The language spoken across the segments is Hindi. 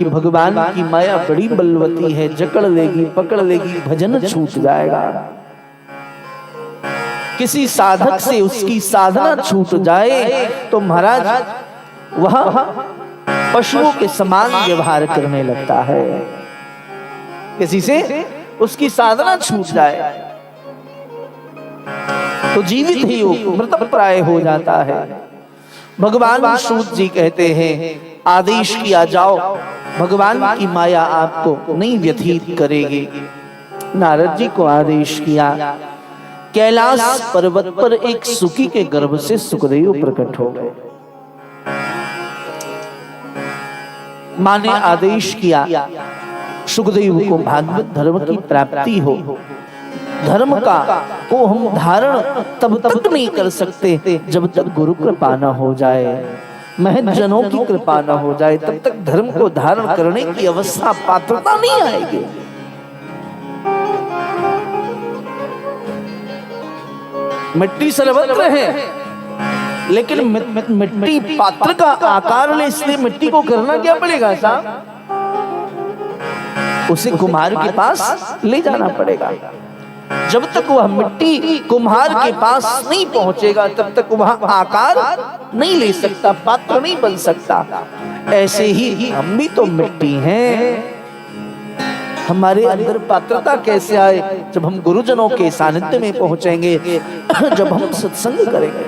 कि भगवान की माया बड़ी बलवती है, जकड़ लेगी पकड़ लेगी, भजन छूट जाएगा। किसी साधक से उसकी साधना छूट जाए तो महाराज वह पशुओं के समान व्यवहार करने लगता है। किसी से उसकी साधना छूट जाए तो जीवित ही मृतप्राय हो जाता है। भगवान सूत जी कहते हैं आदेश किया जाओ, भगवान की माया आपको नहीं व्यथित करेगी। नारद जी को आदेश किया। कैलाश पर्वत पर एक सुकी के गर्भ से सुखदेव प्रकट हो गए। मां ने आदेश किया सुखदेव को भागवत धर्म की प्राप्ति हो। धर्म का को हम धारण तब तक नहीं कर सकते जब तक गुरु कृपा न हो जाए, महत जनों की कृपा न हो जाए, तब तक धर्म को धारण करने की अवस्था पात्रता नहीं आएगी। मिट्टी सर्वत्र है, लेकिन मिट्टी पात्र का आकार ले, इसलिए मिट्टी को करना क्या पड़ेगा साहब? उसे कुम्हार के पास ले जाना पड़ेगा। जब तक वह मिट्टी कुम्हार के पास नहीं पहुंचेगा तब तक वह आकार नहीं ले सकता, पात्र नहीं बन सकता। ऐसे ही हम भी तो मिट्टी हैं, हमारे अंदर पात्रता कैसे आए? जब हम गुरुजनों के सानिध्य में पहुंचेंगे, जब हम सत्संग करेंगे।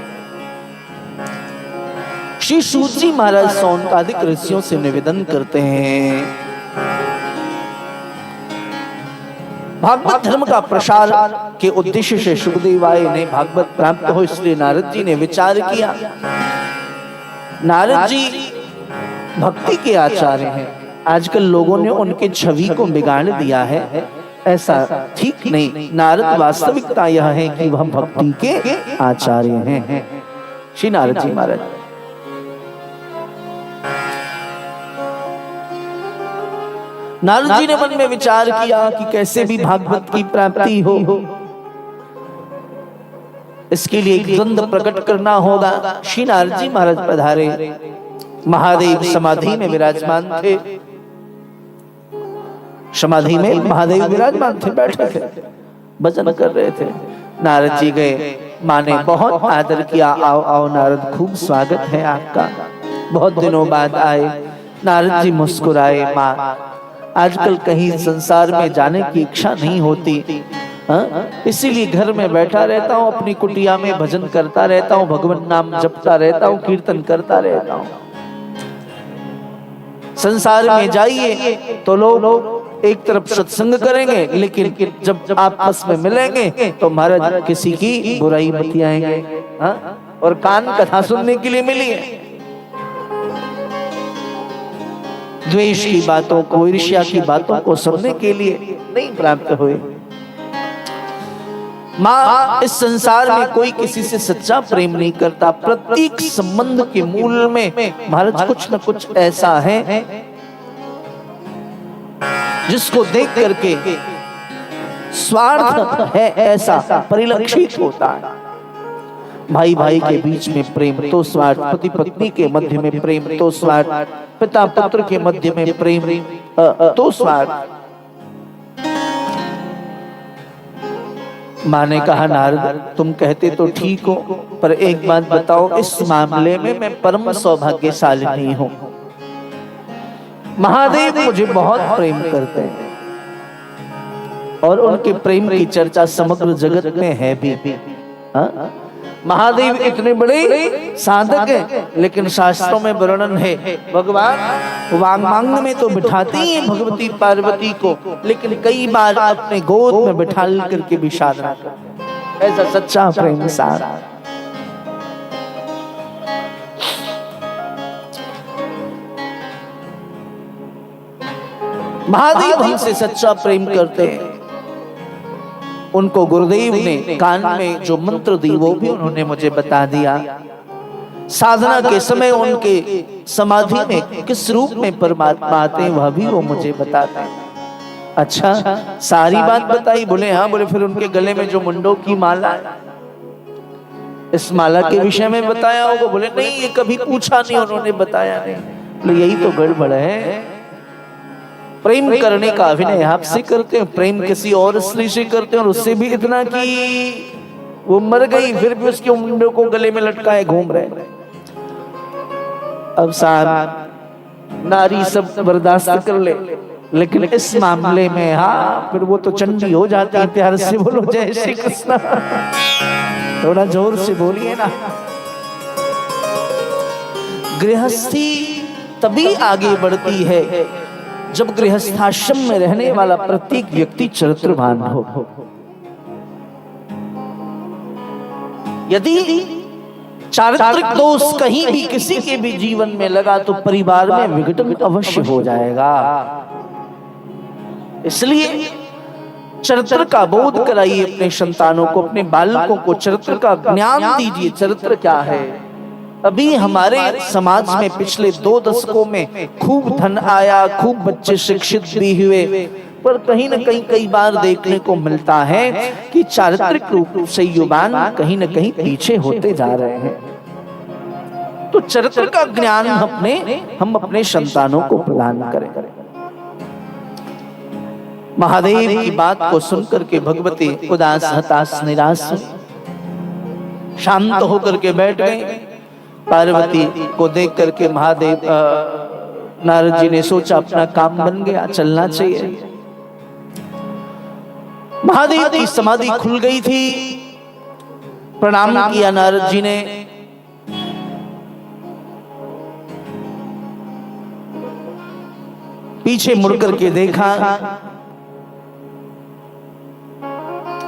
श्री सूत जी महाराज सौनकादिक ऋषियों से निवेदन करते हैं भागवत धर्म का प्रसार के उद्देश्य से सुखदेव आए ने भागवत प्राप्त हो, इसलिए नारद जी ने विचार किया। नारद जी भक्ति के आचार्य हैं। आजकल लोगों ने उनके छवि को बिगाड़ दिया है, ऐसा ठीक नहीं। नारद वास्तविकता यह है कि वह भक्ति के आचार्य हैं। श्री नारद जी महाराज नारद जी ने मन में विचार किया कि कैसे भी भागवत की प्राप्ति हो, इसके लिए एक द्वंद्व प्रकट करना होगा। श्री नारद जी महाराज पधारे। महादेव समाधि में विराजमान थे। समाधि में महादेव विराजमान थे, बैठे थे, भजन कर रहे थे। नारद जी गए। माँ ने बहुत आदर किया। आओ आओ नारद, खूब स्वागत है आपका, बहुत दिनों बाद आए। नारद जी मुस्कुराए। माँ आजकल कहीं संसार में जाने की इच्छा नहीं होती, इसीलिए घर में बैठा रहता हूँ, अपनी कुटिया में भजन करता रहता हूँ, भगवान नाम जपता रहता हूँ, कीर्तन करता रहता हूँ। संसार में जाइए तो लोग एक तरफ सत्संग करेंगे, लेकिन जब आपस में मिलेंगे तो महाराज किसी की बुराई बतियाएंगे, और कान कथा सुनने के लिए मिली है। द्वेष की बातों को, ईर्ष्या की बातों को सुनने के लिए नहीं प्राप्त हुए। माँ इस संसार में कोई किसी से सच्चा प्रेम नहीं करता। प्रत्येक संबंध के मूल में महाराज कुछ न कुछ ऐसा है जिसको देख करके स्वार्थ है ऐसा परिलक्षित होता है। भाई भाई के बीच में प्रेम तो स्वार्थ, पति पत्नी के मध्य में प्रेम तो स्वार्थ, पिता पुत्र के मध्य में प्रेम तो स्वार्थ। माँ ने कहा नारद तुम कहते तो ठीक हो, पर एक बात बताओ, इस मामले में मैं परम सौभाग्यशाली हूँ। महादेव मुझे बहुत प्रेम करते हैं और उनके प्रेम की चर्चा समग्र जगत में है भी। महादेव इतने बड़े साधक हैं, लेकिन शास्त्रों में वर्णन है भगवान वांगमांग में तो बिठाते ही हैं भगवती पार्वती को, लेकिन कई बार अपने गोद में बिठा करके भी साधना करते हैं। ऐसा सच्चा प्रेम सार। महादेव हमसे सच्चा प्रेम करते हैं। उनको गुरुदेव ने कान में जो मंत्र दी वो भी उन्होंने मुझे बता दिया। साधना के समय उनके समाधि में किस रूप में परमात्मा आते हैं वह भी वो मुझे बताते हैं। अच्छा, सारी बात बताई? बोले हाँ। बोले फिर उनके गले में जो मुंडों की माला है, इस माला के विषय में बताया होगा? बोले नहीं, ये कभी पूछा नहीं, उन्होंने बताया नहीं। बोले यही तो गड़बड़ है। प्रेम करने का अभिनय आपसे करते हैं, प्रेम किसी और स्त्री से करते हैं, और उससे भी इतना कि वो मर गई फिर भी उसके मुंडे को गले में लटकाए घूम रहे। अब साहब नारी सब बर्दाश्त कर ले, लेकिन इस मामले में हाँ फिर वो तो चंडी हो जाती है। प्यार से बोलो जय श्री कृष्ण, थोड़ा जोर से बोलिए ना। गृहस्थी तभी आगे बढ़ती है जब गृहस्थाश्रम में रहने वाला प्रत्येक व्यक्ति चरित्रवान हो। यदि चारित्रिक दोष कहीं भी किसी के भी जीवन में लगा तो परिवार में विघटन अवश्य हो जाएगा। इसलिए चरित्र का बोध कराइए अपने संतानों को, अपने बालकों को चरित्र का ज्ञान दीजिए। चरित्र क्या है? अभी हमारे समाज में पिछले 2 दशकों में खूब धन आया, खूब बच्चे शिक्षित भी हुए, पर कहीं न कहीं कई बार देखने को मिलता है कि चारित्रिक रूप से युवान कहीं न कहीं पीछे होते जा रहे हैं। तो चरित्र का ज्ञान हम अपने संतानों को प्रदान करें। महादेव की बात को सुनकर के भगवती उदास हताश निराश शांत होकर के बैठ गए। पार्वती को देख करके महादेव नारद जी ने सोचा अपना काम बन गया, चलना चाहिए। महादेव की समाधि खुल गई थी, प्रणाम किया नारद जी ने। पीछे मुड़ करके देखा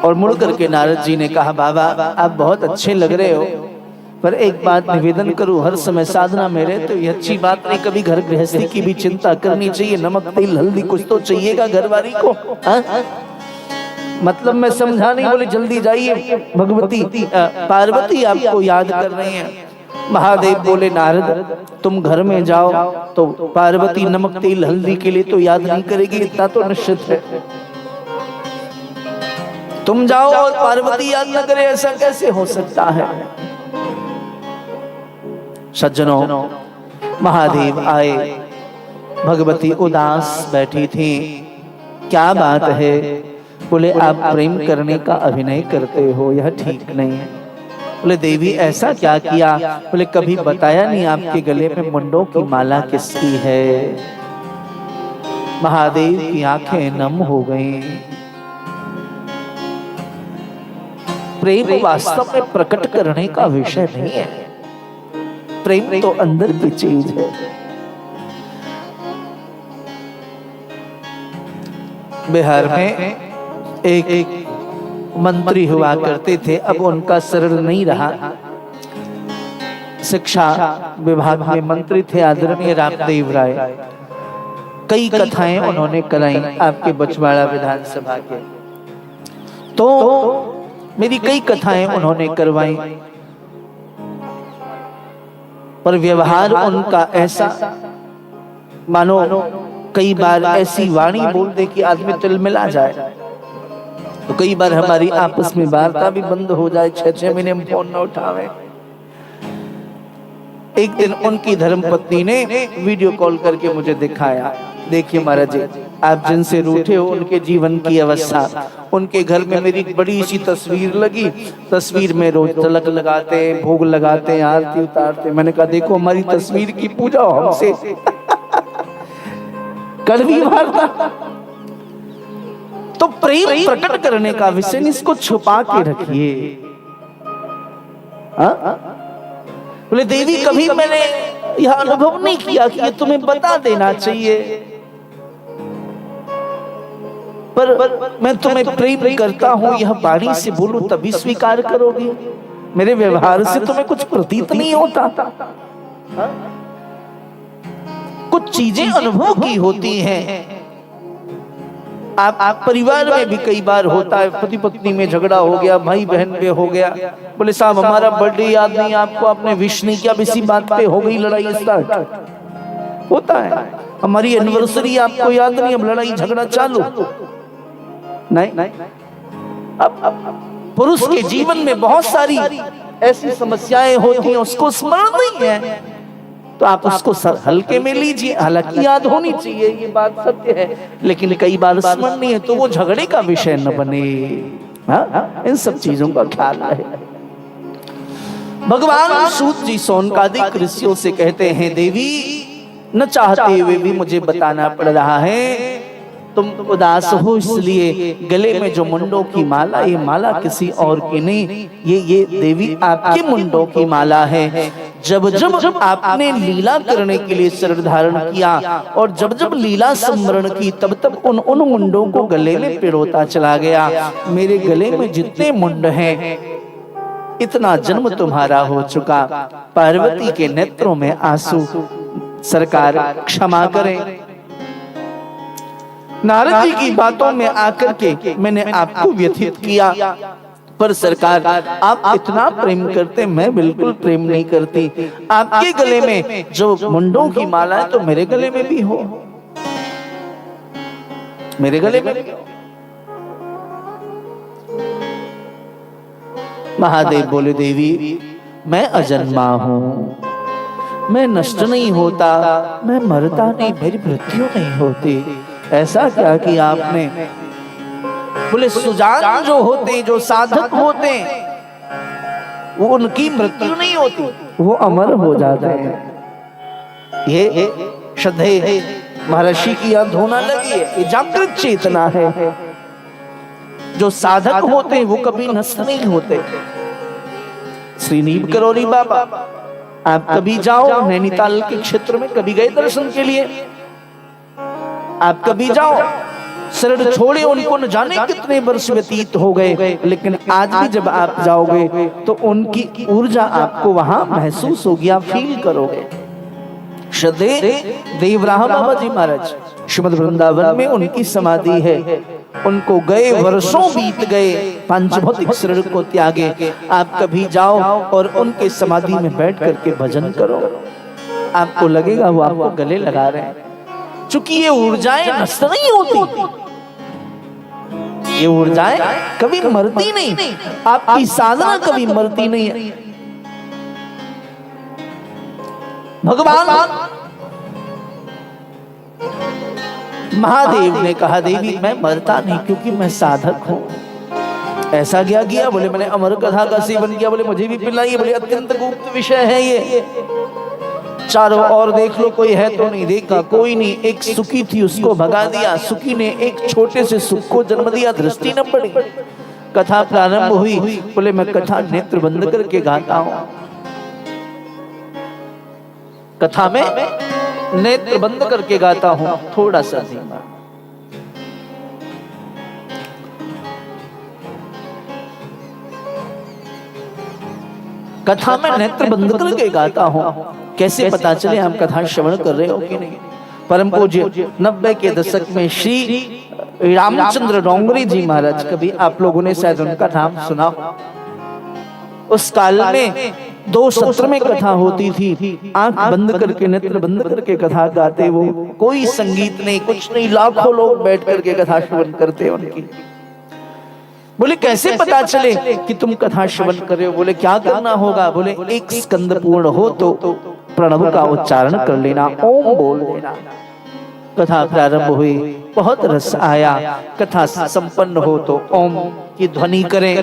और मुड़ करके नारद जी ने कहा, बाबा आप बहुत अच्छे लग रहे हो, पर एक बात निवेदन करूं, हर समय साधना में रहे तो ये अच्छी बात नहीं, कभी घर गृहस्थी की भी चिंता करनी चाहिए। नमक तेल हल्दी कुछ तो चाहिएगा घरवाली को। मतलब मैं समझा नहीं, बोले जल्दी जाइए, भगवती पार्वती आपको याद कर रही हैं। महादेव बोले नारद तुम घर में जाओ तो पार्वती नमक तेल हल्दी के लिए तो याद नहीं करेगी, इतना तो निश्चित है। तुम जाओ और पार्वती याद न करे, ऐसा कैसे हो सकता है? सज्जनों, महादेव आए, भगवती उदास बैठी थी। क्या बात है? बोले आप प्रेम करने का अभिनय करते हो, यह ठीक नहीं है। बोले देवी ऐसा क्या किया? बोले कभी बताया नहीं आपके गले में मुंडों की माला किसकी है? महादेव की आंखें नम हो गईं। प्रेम वास्तव में प्रकट करने का विषय नहीं है, प्रेम तो अंदर की चीज है। बिहार में एक मंत्री हुआ करते थे, अब उनका शरण नहीं रहा। शिक्षा विभाग में मंत्री थे आदरणीय रामदेव राय। कई कथाएं उन्होंने कराई आपके बछवाड़ा विधानसभा के, तो मेरी कई कथाएं उन्होंने करवाई, पर व्यवहार उनका ऐसा मानो कई बार ऐसी वाणी बोल दे कि आदमी तिलमिला जाए। तो कई बार हमारी आपस में वार्ता भी बंद हो जाए, 6-6 महीने में फोन न उठावे। एक दिन उनकी धर्मपत्नी ने वीडियो कॉल करके मुझे दिखाया, देखिए महाराज जी आप जिनसे रूठे हो उनके जीवन की अवस्था। उनके घर में मेरी बड़ी सी तस्वीर लगी, तस्वीर में रोज तिलक लगाते, भोग लगाते, आरती उतारते। मैंने कहा देखो हमारी तस्वीर की पूजा हो हमसे। कड़वी वार्ता। तो प्रेम प्रकट करने का विषय नहीं, इसको छुपा के रखिए। बोले देवी कभी मैंने यह अनुभव नहीं किया कि ये तुम्हें बता देना चाहिए, पर मैं तुम्हें प्रेम करता हूं यह वाणी से बोलूं तभी स्वीकार करोगी? मेरे व्यवहार से तुम्हें कुछ प्रतीत नहीं होता? कुछ चीजें अनुभव की होती हैं। आप परिवार में भी कई बार होता है, पति पत्नी में झगड़ा हो गया, भाई बहन में हो गया। बोले साहब हमारा बर्थडे याद नहीं आपको, आपने विश नहीं किया, इसी बात पे हो गई लड़ाई स्टार्ट। होता है। हमारी एनिवर्सरी आपको याद नहीं, अब लड़ाई झगड़ा चालू। नहीं, अब पुरुष के जीवन में बहुत सारी ऐसी समस्याएं होती हैं, उसको स्मरण नहीं है, तो आप उसको हल्के में लीजिए। हालांकि याद होनी चाहिए, ये बात सत्य है, लेकिन कई बार स्मरण नहीं है तो वो झगड़े का विषय न बने। इन सब चीजों का ख्याल रहे। भगवान सूत जी सौनकादिक ऋषियों से कहते हैं, देवी न चाहते हुए भी मुझे बताना पड़ रहा है, तुम उदास हो इसलिए गले में जो मुंडों की माला, ये माला किसी और की नहीं, ये देवी आपके मुंडों की माला है। जब जब आपने लीला करने के लिए शरीर धारण किया और जब जब लीला स्मरण की, तब तब उन मुंडों को गले में पिरोता चला गया। मेरे गले में जितने मुंड हैं, इतना जन्म तुम्हारा हो चुका। पार्वती के नेत्रों में आंसू, सरकार क्षमा करें। नारद जी की बातों में आकर के मैंने आपको व्यथित किया, पर सरकार आप इतना प्रेम करते, मैं बिल्कुल प्रेम नहीं करती। आपके गले में जो मुंडों की माला है तो मेरे गले में भी हो, मेरे गले में भी हो। महादेव बोले, देवी मैं अजन्मा हूं, मैं नष्ट नहीं होता, मैं मरता नहीं, मेरी मृत्यु नहीं होती। ऐसा क्या कि आपने? बोले, सुजान जो होते, जो साधक होते, वो उनकी मृत्यु नहीं होती, वो अमर हो जाते हैं। ये श्रद्धे महर्षि की यहां धोना लगी है, ये जागृत चेतना है। जो साधक होते वो कभी नष्ट नहीं होते। श्री नीम करोली बाबा, आप कभी जाओ नैनीताल के क्षेत्र में, कभी गए दर्शन के लिए? आप कभी जाओ, शरण छोड़े उनको न जाने कितने वर्ष व्यतीत हो गए, लेकिन आज भी जब आप जाओगे तो उनकी ऊर्जा आपको वहां महसूस होगी, आप फील करोगे। श्रद्धे देवराह बाबा जी महाराज श्रीमद वृंदावन में उनकी समाधि है। उनको गए वर्षों बीत गए, पंचभौतिक शरीर को त्यागे। आप कभी जाओ और उनके समाधि में बैठ करके भजन करो, आपको लगेगा वो आपको गले लगा रहे हैं। चूंकि ये ऊर्जाएं नष्ट नहीं होती, ये ऊर्जाएं कभी मरती नहीं, आपकी साधना कभी मरती नहीं है। भगवान महादेव ने कहा, देवी मैं मरता नहीं क्योंकि मैं साधक हूं। ऐसा क्या किया? बोले, मैंने अमर कथा का सेवन किया। बोले, मुझे भी पिलाइए। बोले, अत्यंत गुप्त विषय है ये, चारों ओर देख लो, कोई है तो नहीं। देखा, कोई नहीं। एक सुखी थी, उसको भगा दिया। सुखी ने एक छोटे से सुख को जन्म दिया, दृष्टि न पड़ी। कथा प्रारंभ हुई। बोले, मैं कथा नेत्र बंद करके गाता हूं। कथा में नेत्र बंद करके गाता हूं, थोड़ा सा धीमा। कथा में नेत्र बंद करके गाता हूं। कैसे पता चले हम कथा श्रवण कर रहे हो कि नहीं? परम पूज्य 90 के दशक में श्री रामचंद्र डोंगरी जी महाराज, कभी आप लोगों ने शायद उनका नाम सुना। उस काल में 2 सत्र में कथा होती थी। आंख बंद करके, नेत्र बंद करके कथा गाते वो। कोई संगीत नहीं, कुछ नहीं, लाखों लोग बैठ करके कथा श्रवण करते उनकी। बोले, कैसे पता चले कि तुम कथा श्रवण कर रहे हो? बोले, क्या करना होगा? बोले, 1 स्कंद पूर्ण हो तो प्रणव का उच्चारण कर लेना, ओम बोल लेना। कथा प्रारंभ हुई, बहुत रस आया। कथा संपन्न हो तो ओम की ध्वनि करें।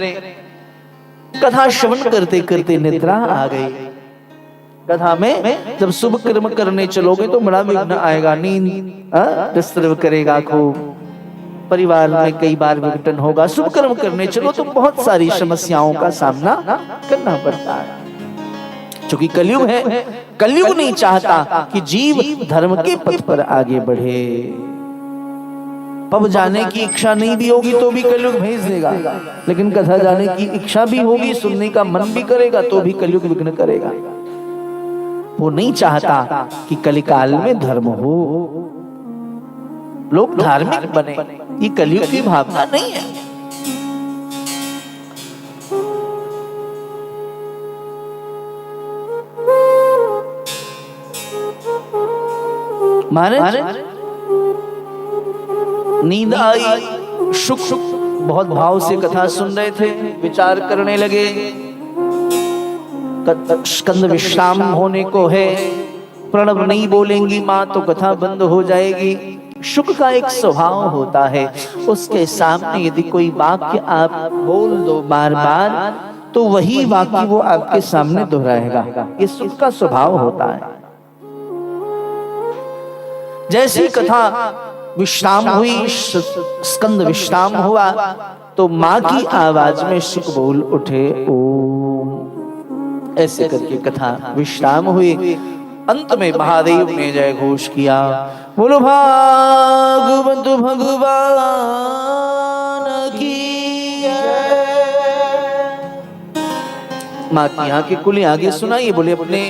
कथा श्रवण करते करते निद्रा आ गई। कथा में जब शुभ कर्म करने चलोगे तो बड़ा विघ्न आएगा, नींद डिस्टर्ब करेगा खूब, परिवार में कई बार विघटन होगा। शुभ कर्म करने चलो तो बहुत सारी समस्याओं का सामना करना पड़ता है। क्योंकि कलयुग है, कलयुग नहीं चाहता कि जीव धर्म के पथ पर आगे बढ़े। पब जाने की इच्छा नहीं भी होगी तो भी कलयुग भेज देगा, लेकिन कथा जाने की इच्छा भी होगी, सुनने का मन भी करेगा तो भी कलयुग विघ्न करेगा। वो नहीं चाहता कि कलिकाल में धर्म हो, लोग धार्मिक बने। ये कलयुग की भावना नहीं है। महाराज नींद आई, शुक बहुत भाव से कथा सुन रहे थे, विचार करने लगे। स्कंद विश्राम होने को है, प्रणव नहीं बोलेंगी माँ तो कथा बंद हो जाएगी। शुक का एक स्वभाव होता है, उसके सामने यदि कोई वाक्य आप बोल दो बार बार तो वही वाक्य वो आपके सामने दोहराएगा। ये शुक का स्वभाव होता है। जैसी कथा विश्राम हुई, स्कंद विश्राम हुआ, तो माँ की आवाज में शुक बोल उठे ओम। ऐसे करके कथा विश्राम हुई। अंत में महादेव ने जय घोष किया, बोलो भागवत भगवान की माँ की यहाँ की कुली आगे सुनाइए, बोले अपने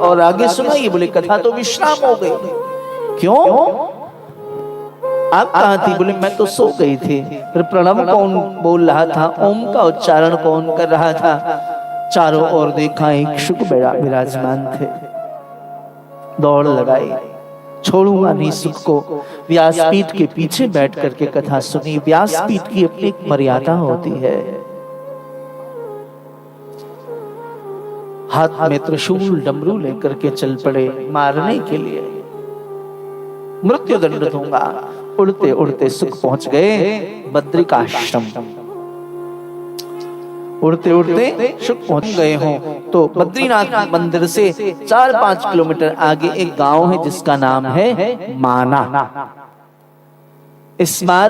और आगे सुनाइए, बोले कथा तो विश्राम हो गई। क्यों? आप कहाँ थी? बोले मैं तो सो गई थी। फिर प्रणव कौन बोल रहा था, ओम का उच्चारण कौन कर रहा था? चारों ओर देखा, एक शुक विराजमान थे। दौड़ लगाई, छोड़ूंगा नहीं सुख को। व्यासपीठ के पीछे बैठ करके कथा सुनी। व्यासपीठ की अपनी एक मर्यादा होती है। हाथ में त्रिशूल डमरू लेकर के चल पड़े मारने के लिए। मृत्यु दंड दूंगा। उड़ते उड़ते सुख पहुंच गए बद्रिकाश्रम। उड़ते उड़ते सुख पहुंच गए हों तो बद्रीनाथ मंदिर से 4-5 किलोमीटर आगे एक गांव है जिसका नाम है माना। इस बार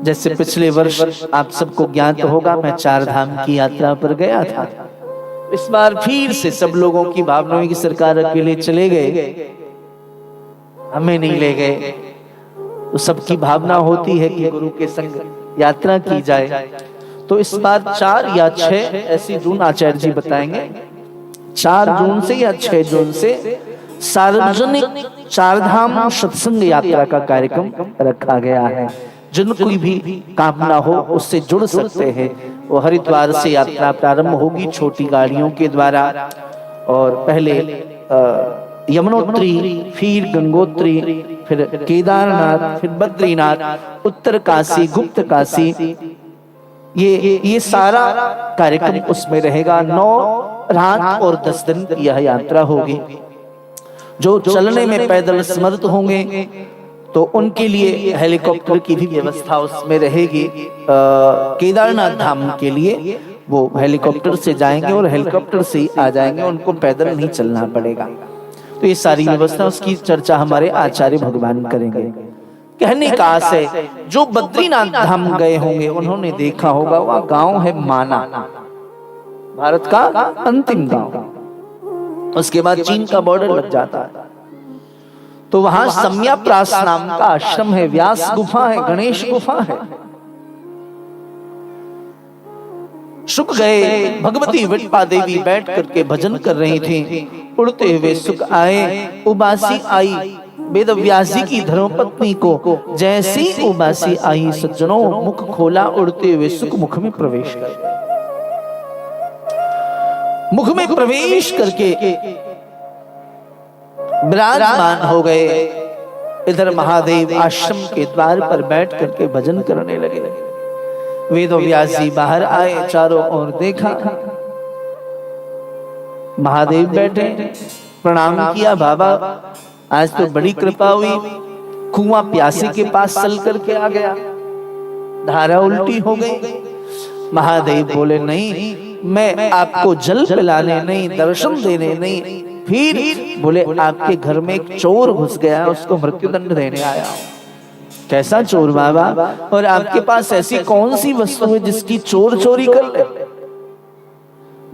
जैसे पिछले वर्ष आप सबको ज्ञात होगा, मैं 4 धाम की यात्रा पर गया था। इस बार फिर से सब लोगों की भावना हुई कि सरकार अकेले चले गए, हमें नहीं ले गए। तो सबकी भावना होती है कि गुरु के संग यात्रा की जाए। तो इस बार 4 या 6 ऐसी जून आचार्य जी बताएंगे, 4 जून से या 6 जून से सार्वजनिक 4 धाम सत्संग यात्रा का कार्यक्रम रखा गया है। जिनको भी कामना हो उससे जुड़ सकते हैं। वो हरिद्वार से यात्रा प्रारंभ होगी छोटी गाड़ियों के द्वारा, और पहले यमुनोत्री, फिर गंगोत्री, फिर केदारनाथ, फिर बद्रीनाथ, उत्तर काशी, गुप्त काशी, ये सारा कार्यक्रम उसमें रहेगा। 9 रात और 10 दिन की यह यात्रा होगी। जो चलने में पैदल समर्थ होंगे तो उनके लिए हेलीकॉप्टर की भी व्यवस्था उसमें रहेगी। केदारनाथ धाम के लिए वो हेलीकॉप्टर से जाएंगे और हेलीकॉप्टर से ही आ जाएंगे, उनको पैदल नहीं चलना पड़ेगा। तो ये सारी व्यवस्था, उसकी चर्चा हमारे आचार्य भगवान करेंगे। कहने का आशय, जो बद्रीनाथ धाम गए होंगे उन्होंने देखा होगा, वह गांव है माना, भारत का अंतिम गांव। उसके बाद चीन का बॉर्डर लग जाता है। तो वहां सम्याप्रास नाम का आश्रम है, व्यास गुफा है, गणेश गुफा है। सुख गए, भगवती विठपा देवी बैठ करके भजन कर रही थी। उड़ते हुए सुख आए, उबासी आई। वेद व्यास जी की धर्मपत्नी को जैसी उबासी आई, सज्जनों मुख खोला, उड़ते हुए सुख मुख में प्रवेश कर गए। मुख में प्रवेश करके विराजमान हो गए। इधर महादेव आश्रम के द्वार पर बैठ करके भजन करने लगे। वेद व्यास जी बाहर आए, चारों ओर देखा, महादेव बैठे, प्रणाम किया। बाबा आज तो बड़ी कृपा हुई, कुआं प्यासी के पास चल करके आ गया, धारा उल्टी हो गई। महादेव बोले नहीं, मैं आपको जल पिलाने नहीं, दर्शन देने नहीं, फिर बोले आपके घर में एक चोर घुस गया, उसको मृत्युदंड देने आया हूं। कैसा चोर बाबा? और आपके पास ऐसी कौन सी वस्तु है जिसकी चोर चोरी कर ले?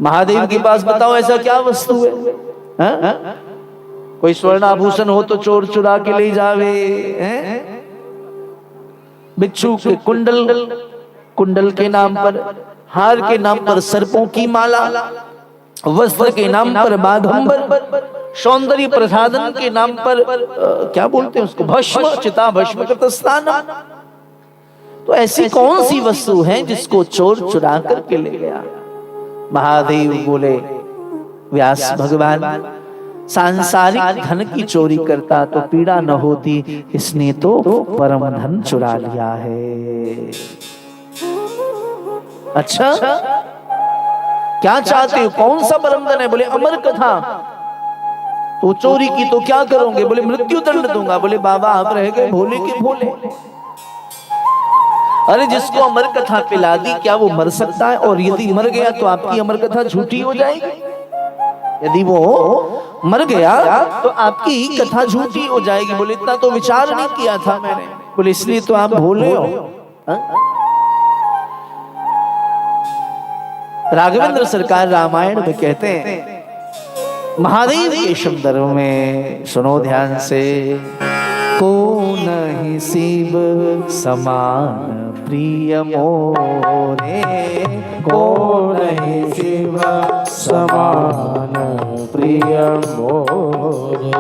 महादेव के पास बताओ ऐसा क्या वस्तु है? हा? कोई स्वर्ण आभूषण हो तो चोर चुरा के ले जावे, बिच्छू के कुंडल, कुंडल के नाम पर, हार के नाम पर सर्पों की माला, वस्त्र के नाम पर बाघंबर, सौंदर्य प्रसाधन के नाम पर क्या बोलते हैं उसको, भस्म, चिता भस्म कृतस्नानम। तो ऐसी कौन सी वस्तु है जिसको चोर चुरा करके ले गया? महादेव बोले, व्यास भगवान सांसारिक धन की चोरी करता तो पीड़ा न होती, इसने तो परम धन चुरा लिया है। अच्छा, क्या चाहते हो, कौन सा परमधन है? बोले अमर कथा। तो चोरी की तो क्या करोगे? बोले मृत्यु दंड दूंगा। बोले बाबा आप रह गए भोले के भोले। अरे जिसको अमर कथा पिला दी क्या वो मर सकता है? और यदि मर गया तो आपकी अमर कथा झूठी हो जाएगी। यदि वो मर गया तो आपकी कथा झूठी हो जाएगी। बोले इतना तो विचार नहीं किया था मैंने। बोले इसलिए तो आप भोले हो। राघवेंद्र सरकार रामायण में कहते हैं, महादेव के संदर्भ में सुनो ध्यान से। को नहीं शिव समान प्रिय मोरे, को नहीं शिव समान प्रिय मोरे,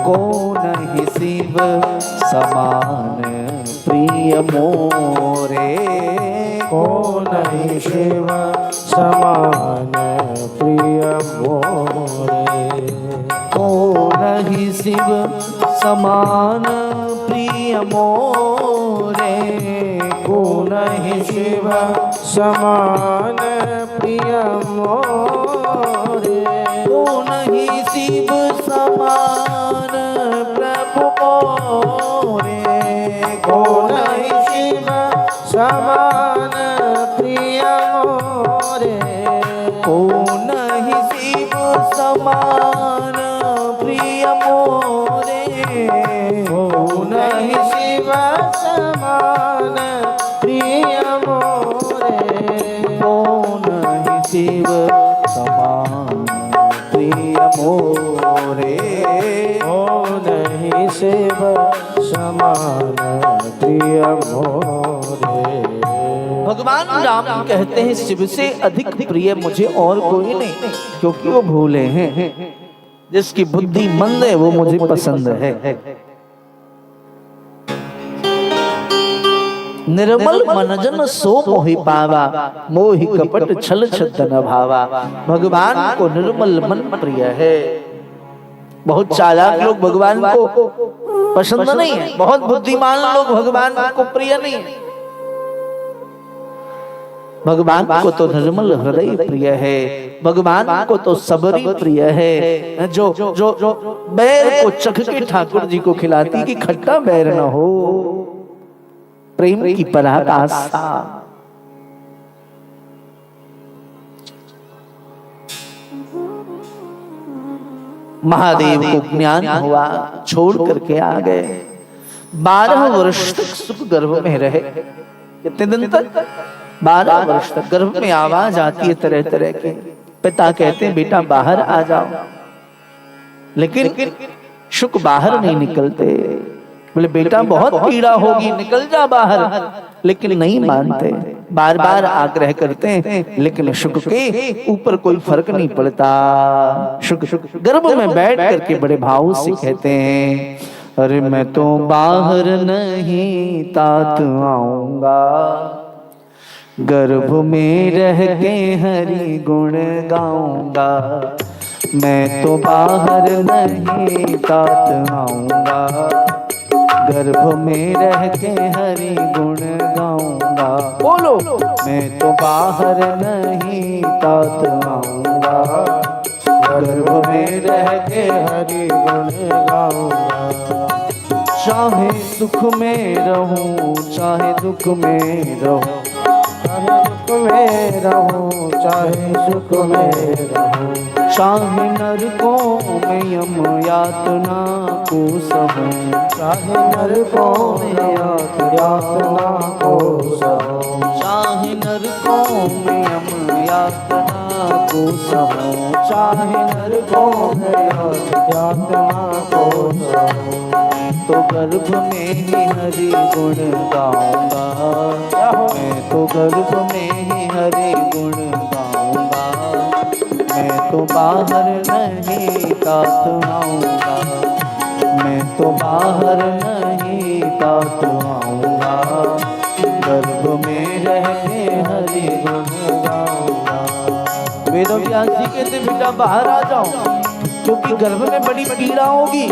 को नहीं शिव समान प्रिय मोरे, को नहीं शिव समान प्रिय मोरे, को नहीं शिव समान प्रिय मोरे, को नहीं शिव समान प्रिय मोरे, को नहीं शिव समान प्रभु मोरे, को नहीं शिव समान प्रिय मोरे, को नहीं शिव समान प्रिय मोरे, को नहीं शिव समान प्रिय मोरे, को नहीं शिव समान प्रिय मोरे, को नहीं शिव समान प्रिय मोरे। भगवान राम कहते हैं शिव से अधिक प्रिय मुझे और कोई नहीं, क्योंकि वो भोले हैं। जिसकी बुद्धि मंद है वो मुझे पसंद है। निर्मल मनजन सो मोहि पावा, मोहि कपट छल छदन भावा। भगवान को निर्मल मन प्रिय है। बहुत चालाक लोग भगवान को पसंद नहीं है, बहुत बुद्धिमान लोग भगवान को प्रिय नहीं है। भगवान को तो निर्मल हृदय प्रिय है, भगवान को तो सबरी प्रिय है। जो जो जो बैर को चख के ठाकुर जी को खिलाती कि खट्टा बैर न हो, प्रेम की पराकाष्ठा। महादेव को ज्ञान हुआ, छोड़ करके आ गए। 12 वर्ष तक सुख गर्भ में रहे। कितने दिन तक? 12 वर्ष तक। गर्भ में आवाज आती है तरह तरह के। पिता कहते हैं बेटा बाहर आ जाओ, लेकिन शुक बाहर नहीं निकलते। बोले बेटा बहुत पीड़ा होगी, निकल जा बाहर, लेकिन नहीं मानते। बार बार आग्रह करते हैं, लेकिन शुक के ऊपर कोई फर्क नहीं पड़ता। शुक गर्भ में बैठ करके बड़े भाव से कहते हैं, अरे मैं तो बाहर नहीं तात आऊंगा, गर्भ में रह के हरि गुण गाऊंगा। मैं तो बाहर नहीं तात आऊंगा, गर्भ में रह के हरि गुण गाऊंगा। बोलो, मैं तो बाहर नहीं तात आऊंगा, गर्भ में रह के हरि गुण गाऊंगा। चाहे सुख में रहूं चाहे दुख में रहूं, चाहे दुख में रहूं चाहे सुख में रहूं, चाहे नरकों में यम यातना को सहूं, चाहे नरकों में यातना को सहूं, चाहे नरकों में यम यातना को सहूं, चाहे नरकों में यातना को सहूं। तो गर्भ में ही हरि गुण गाऊंगा, मैं तो गर्भ में ही हरि गुण गाऊंगा। मैं तो बाहर नहीं तात आऊंगा, मैं तो बाहर नहीं तात आऊंगा, गर्भ में रह के हरि गुण गाऊंगा। वेदव्यास जी कहते बेटा बाहर आ जाओ, क्योंकि गर्भ में बड़ी पीड़ा होगी।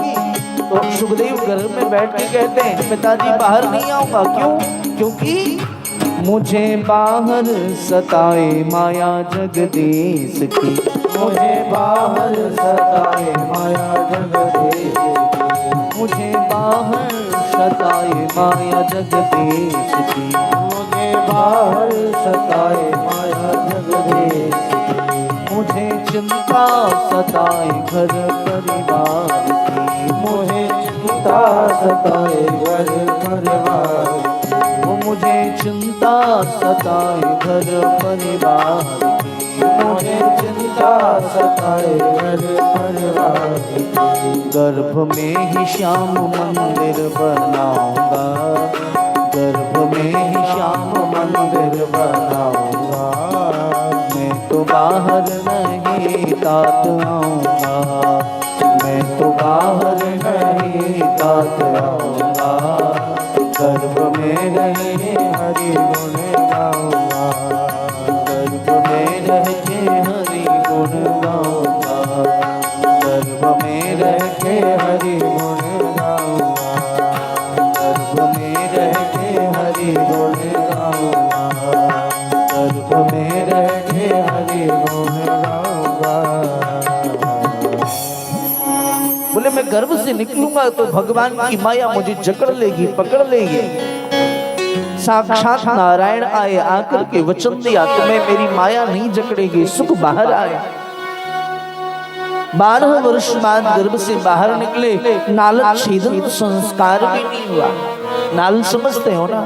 तो सुखदेव गर्भ में बैठ के कहते हैं पिताजी बाहर नहीं आऊंगा। क्यों? क्योंकि मुझे बाहर सताए माया जगदीश की, मुझे बाहर सताए माया जगदीश की, मुझे बाहर सताए माया जगदीश की, मुझे बाहर सताए माया जगदीश की, मुझे चिंता सताए घर परिवार की, मुझे चिंता सताए घर परिवार की, वो मुझे चिंता सताए घर परिवार की, मुझे चिंता सताए घर परिवार की। गर्भ में ही श्याम मंदिर बनाऊंगा, गर्भ में ही श्याम मंदिर बनाऊंगा, मैं तो बाहर नहीं तात आऊंगा, मैं तो बाहर नहीं तात आऊंगा, गर्भ में रहे हरि गुण गाऊंगा, गर्भ में रह के हरि गुण गाऊंगा, गर्भ में रह के हरि गुण गाऊंगा, गर्भ में रह के हरि गुण गाऊंगा, गर्भ में रह के हरि गुण गाऊंगा। बोले मैं गर्भ से निकलूंगा तो भगवान की माया मुझे जकड़ लेगी, पकड़ लेगी। साक्षात नारायण आए, आकर के वचन दिया तुम्हें मेरी माया नहीं जकड़ेगी, सुख बाहर आए। 12 वर्ष बाद गर्भ से बाहर निकले, नाल छेदन संस्कार भी नहीं हुआ। नाल समझते हो ना,